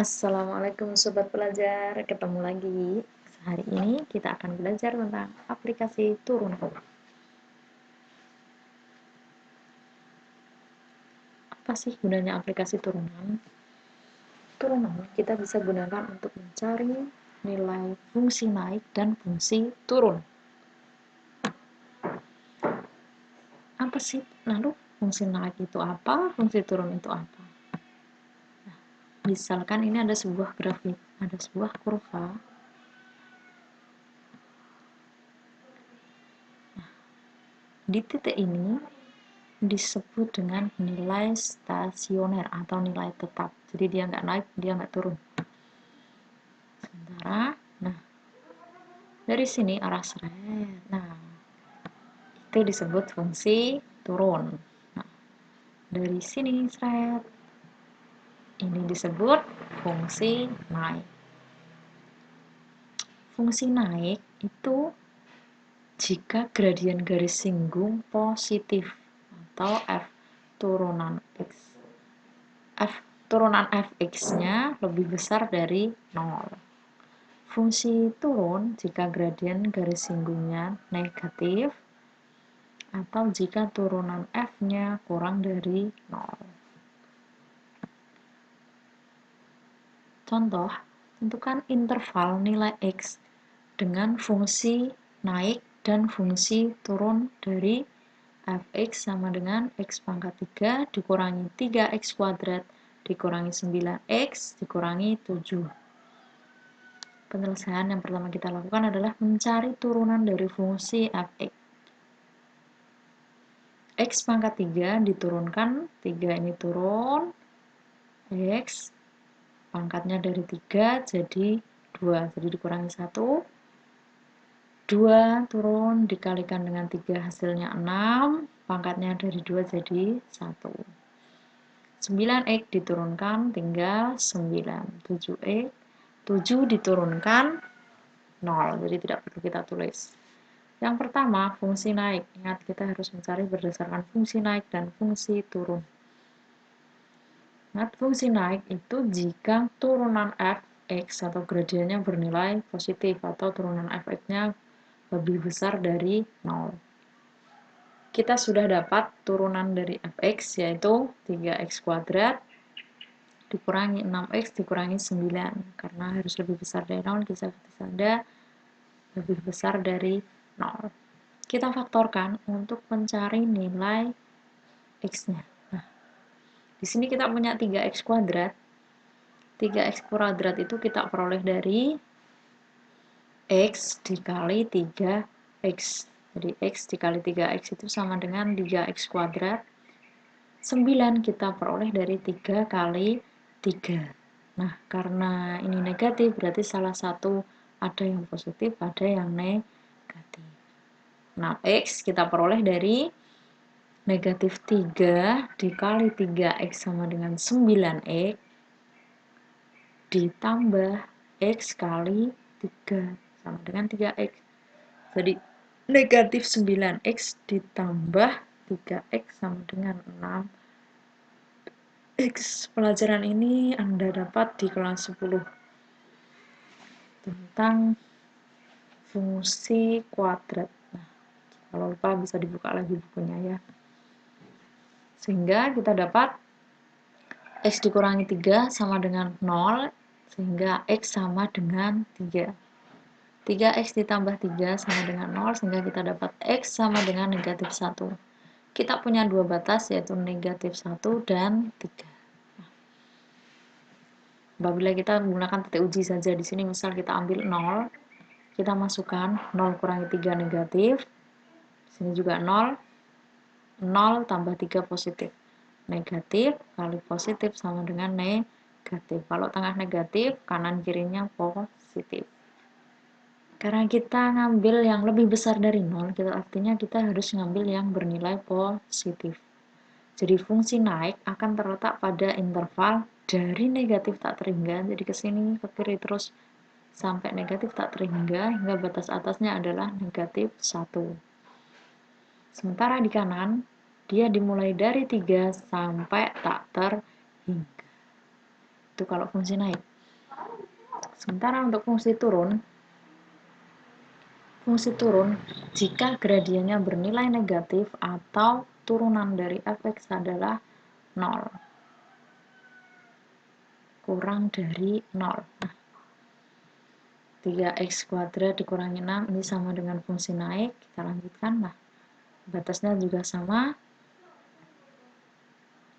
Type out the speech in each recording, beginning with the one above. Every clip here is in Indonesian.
Assalamualaikum Sobat Pelajar, ketemu lagi. Hari ini kita akan belajar tentang aplikasi turunan. Apa sih gunanya aplikasi turunan? Turunan kita bisa gunakan untuk mencari nilai fungsi naik dan fungsi turun. Apa sih? Lalu fungsi naik itu apa? Fungsi turun itu apa? Nah, misalkan ini ada sebuah grafik, ada sebuah kurva. Di titik ini disebut dengan nilai stasioner atau nilai tetap. Jadi dia nggak naik, dia nggak turun. Sementara, nah dari sini arah seret. Nah, itu disebut fungsi turun. Nah, dari sini seret. Ini disebut fungsi naik. Fungsi naik itu jika gradien garis singgung positif atau f turunan x. F turunan fx-nya lebih besar dari 0. Fungsi turun jika gradien garis singgungnya negatif atau jika turunan f-nya kurang dari 0. Contoh, tentukan interval nilai x dengan fungsi naik dan fungsi turun dari fx sama dengan x pangkat 3 dikurangi 3x kuadrat dikurangi 9x dikurangi 7. Penyelesaian yang pertama kita lakukan adalah mencari turunan dari fungsi fx. X pangkat 3 diturunkan, 3 ini turun, X pangkatnya dari 3 jadi 2, jadi dikurangi 1, 2 turun dikalikan dengan 3 hasilnya 6, pangkatnya dari 2 jadi 1. 9x diturunkan tinggal 9, 7x, 7 diturunkan 0, jadi tidak perlu kita tulis. Yang pertama, fungsi naik. Ingat, kita harus mencari berdasarkan fungsi naik dan fungsi turun. Ingat, fungsi naik itu jika turunan fx atau gradiennya bernilai positif atau turunan fx-nya lebih besar dari 0. Kita sudah dapat turunan dari fx yaitu 3x kuadrat dikurangi 6x dikurangi 9. Karena harus lebih besar dari 0, kita ada lebih besar dari 0. Kita faktorkan untuk mencari nilai x-nya. Nah, di sini kita punya 3x kuadrat. 3x kuadrat itu kita peroleh dari x dikali 3x. Jadi x dikali 3x itu sama dengan 3x kuadrat. 9 kita peroleh dari 3 kali 3. Nah, karena ini negatif, berarti salah satu ada yang positif, ada yang negatif. Nah, x kita peroleh dari negatif 3 dikali 3x sama dengan 9x ditambah x kali 3 sama dengan 3x. Jadi negatif 9x ditambah 3x sama dengan 6x. Pelajaran ini Anda dapat di kelas 10 tentang fungsi kuadrat. Nah, kalau lupa bisa dibuka lagi bukunya ya. Sehingga kita dapat x dikurangi 3 sama dengan 0, sehingga x sama dengan 3. 3x ditambah 3 sama dengan 0, sehingga kita dapat x sama dengan negatif 1. Kita punya dua batas, yaitu negatif 1 dan 3. Apabila kita menggunakan titik uji saja, di sini misal kita ambil 0, kita masukkan 0 kurangi 3 negatif, di sini juga 0, 0 tambah 3 positif. Negatif kali positif sama dengan negatif. Kalau tengah negatif, kanan kirinya positif. Karena kita ngambil yang lebih besar dari 0, artinya kita harus ngambil yang bernilai positif. Jadi fungsi naik akan terletak pada interval dari negatif tak terhingga, jadi ke sini ke kiri terus sampai negatif tak terhingga, hingga batas atasnya adalah negatif 1. Sementara di kanan, dia dimulai dari 3 sampai tak terhingga. Itu kalau fungsi naik. Sementara untuk fungsi turun, jika gradiennya bernilai negatif atau turunan dari f(x) adalah 0, kurang dari 0. Nah, 3x kuadrat dikurangi 6 ini sama dengan fungsi naik. Kita lanjutkan. Nah, batasnya juga sama.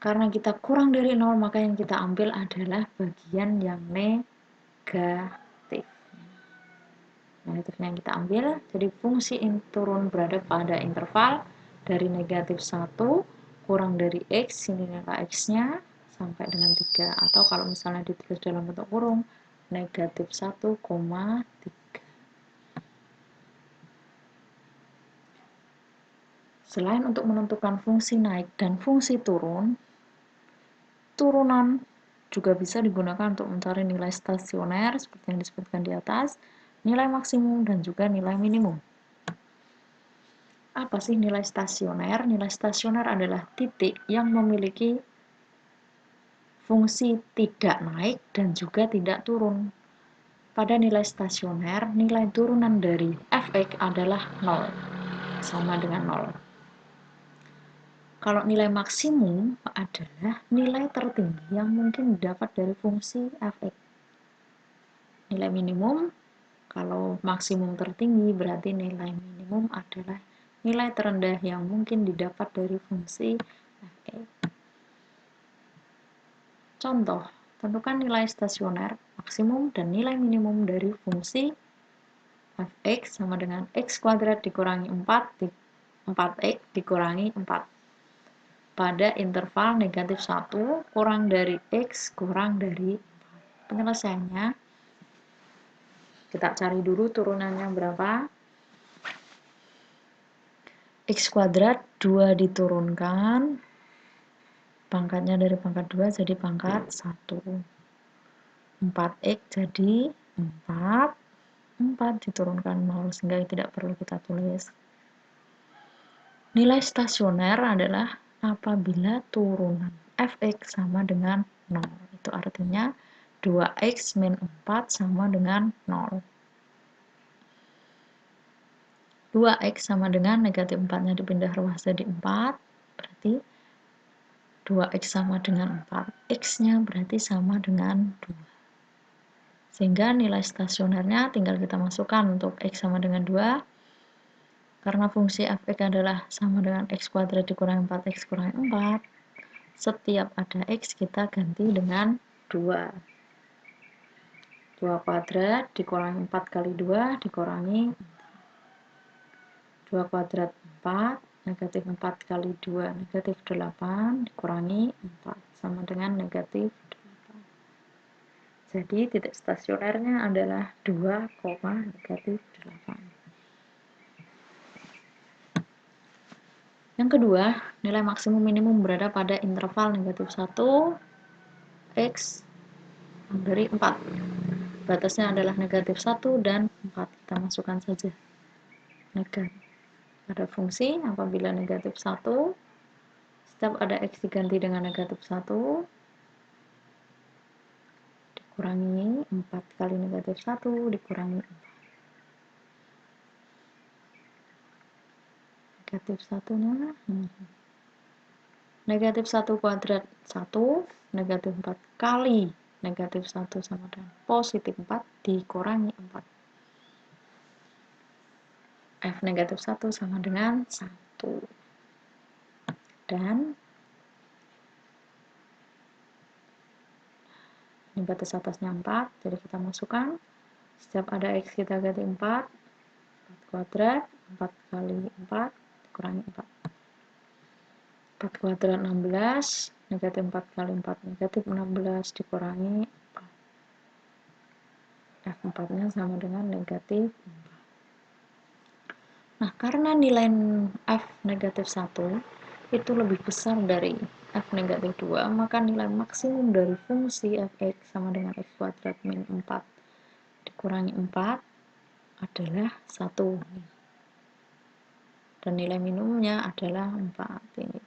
Karena kita kurang dari 0, maka yang kita ambil adalah bagian yang negatif. Negatifnya yang kita ambil, jadi fungsi turun berada pada interval dari negatif 1 kurang dari x, ini nilai x-nya, sampai dengan 3. Atau kalau misalnya ditulis dalam bentuk kurung, negatif 1,3. Selain untuk menentukan fungsi naik dan fungsi turun, turunan juga bisa digunakan untuk mencari nilai stasioner seperti yang disebutkan di atas, nilai maksimum dan juga nilai minimum. Apa sih nilai stasioner? Nilai stasioner adalah titik yang memiliki fungsi tidak naik dan juga tidak turun. Pada nilai stasioner, nilai turunan dari f(x) adalah 0, sama dengan 0. Kalau nilai maksimum adalah nilai tertinggi yang mungkin didapat dari fungsi f(x). Nilai minimum, kalau maksimum tertinggi berarti nilai minimum adalah nilai terendah yang mungkin didapat dari fungsi f(x). Contoh, tentukan nilai stasioner, maksimum, dan nilai minimum dari fungsi f(x) sama dengan x kuadrat dikurangi 4x dikurangi 4. Pada interval negatif 1 kurang dari x kurang dari 4. Penyelesaiannya, kita cari dulu turunannya berapa. X kuadrat 2 diturunkan, pangkatnya dari pangkat 2 jadi pangkat 1. 4x jadi 4. 4 diturunkan 0 sehingga tidak perlu kita tulis. Nilai stasioner adalah apabila turunan f(x) sama dengan 0. Itu artinya 2x min 4 sama dengan 0. 2x sama dengan negatif 4-nya dipindah ruas jadi 4. Berarti 2x sama dengan 4. X-nya berarti sama dengan 2. Sehingga nilai stasionernya tinggal kita masukkan untuk x sama dengan 2. Karena fungsi f(x) adalah sama dengan x kuadrat dikurangi 4x kurangi 4, setiap ada x kita ganti dengan 2. 2 kuadrat dikurangi 4 kali 2 dikurangi 2 kuadrat 4, negatif 4 kali 2 negatif 8 dikurangi 4 sama dengan negatif 8. Jadi titik stasionernya adalah 2, negatif 8. Yang kedua, nilai maksimum minimum berada pada interval negatif 1, x dari 4. Batasnya adalah negatif 1 dan 4. Kita masukkan saja. Negatif. Ada fungsi apabila negatif 1, setiap ada x diganti dengan negatif 1, dikurangi 4 kali negatif 1, dikurangi 4. Negatif 1-nya, negatif 1 kuadrat 1, negatif 4 kali negatif 1 sama dengan positif 4 dikurangi 4. F negatif 1 sama dengan 1. Dan ini batas atasnya 4, jadi kita masukkan. Setiap ada x kita ganti 4, 4 kuadrat, 4 kali 4, dikurangi 4. 4 kuadrat 16, negatif 4 kali 4, negatif 16 dikurangi 4. F4-nya sama dengan negatif 4. Nah, karena nilai F negatif 1 itu lebih besar dari F negatif 2, maka nilai maksimum dari fungsi f(x) sama dengan x kuadrat min 4 dikurangi 4 adalah 1. Dan nilai minimumnya adalah 4. Ini